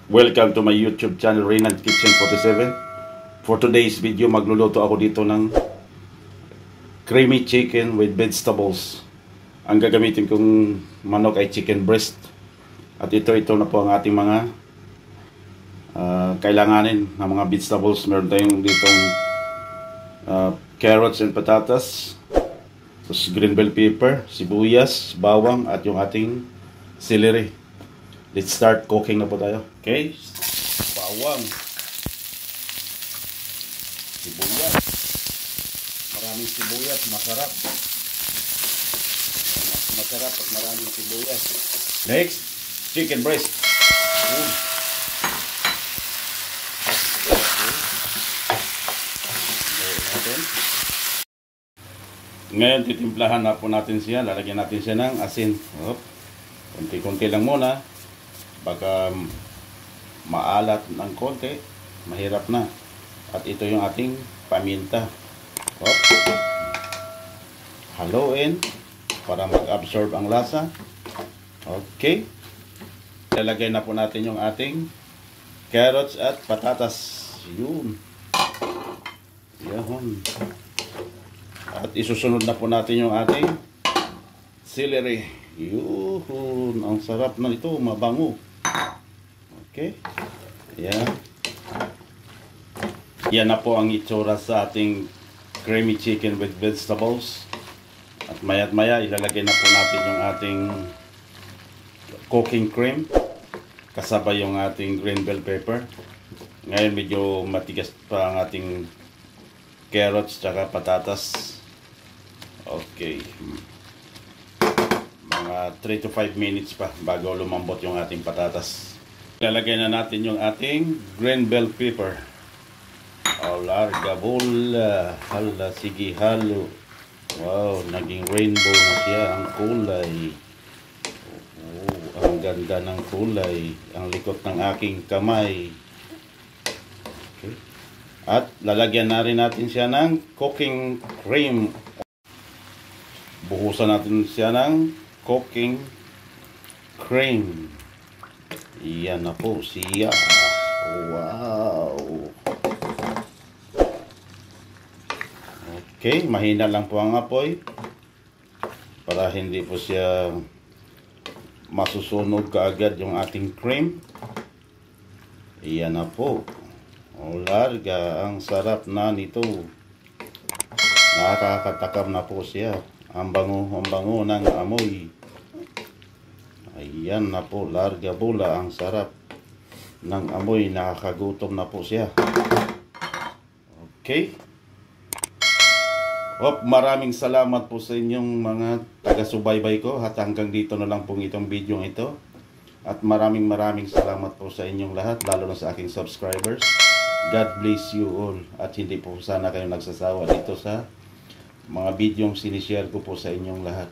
Welcome to my YouTube channel, Reynald Kitchen 47. For today's video, magluluto ako dito ng creamy chicken with vegetables. Ang gagamitin kong manok ay chicken breast. At ito na po ang ating mga kailanganin ng mga vegetables. Meron tayong ditong carrots and patatas, green bell pepper, sibuyas, bawang, at yung ating celery. Let's start cooking na po tayo. Okay? Bawang. Sibuyas. Maraming sibuyas. Masarap. Mas masarap pag maraming sibuyas. Next, chicken breast. Ngayon, titimplahan na po natin siya. Lalagyan natin siya ng asin. Konti-konti lang muna. Baka maalat ng konti, mahirap na. At ito yung ating paminta. Haluin para mag-absorb ang lasa. Okay. Lalagay na po natin yung ating carrots at patatas. Yun. Yan. At isusunod na po natin yung ating celery. Yun. Ang sarap na ito. Mabango. Okay. Yan. Yan na po ang itsura sa ating creamy chicken with vegetables. At maya't maya ilalagay na po natin yung ating cooking cream. Kasabay yung ating green bell pepper. Ngayon medyo matigas pa ang ating carrots tsaka patatas. Okay. Mga 3 to 5 minutes pa bago lumambot yung ating patatas. Lalagay na natin yung ating green bell pepper. Larga bola. Hala, sige, halo. Wow, naging rainbow na siya ang kulay. Ang ganda ng kulay. Ang likot ng aking kamay. Okay. At lalagyan na rin natin siya ng cooking cream. Buhusan natin siya ng cooking cream. Yan na po siya. Wow. Okay, mahina lang po ang apoy para hindi po siya masusunog kaagad yung ating cream. Yan na po. Larga, ang sarap na nito. Nakakatakam na po siya. Ang bango ng amoy. Ayan na po, larga bola. Ang sarap ng amoy. Nakakagutom na po siya. Okay. Maraming salamat po sa inyong mga taga-subaybay ko. At hanggang dito na lang po itong video ito. At maraming salamat po sa inyong lahat. Lalo na sa aking subscribers. God bless you all. At hindi po sana kayo nagsasawa dito sa mga videong sinishare ko po sa inyong lahat.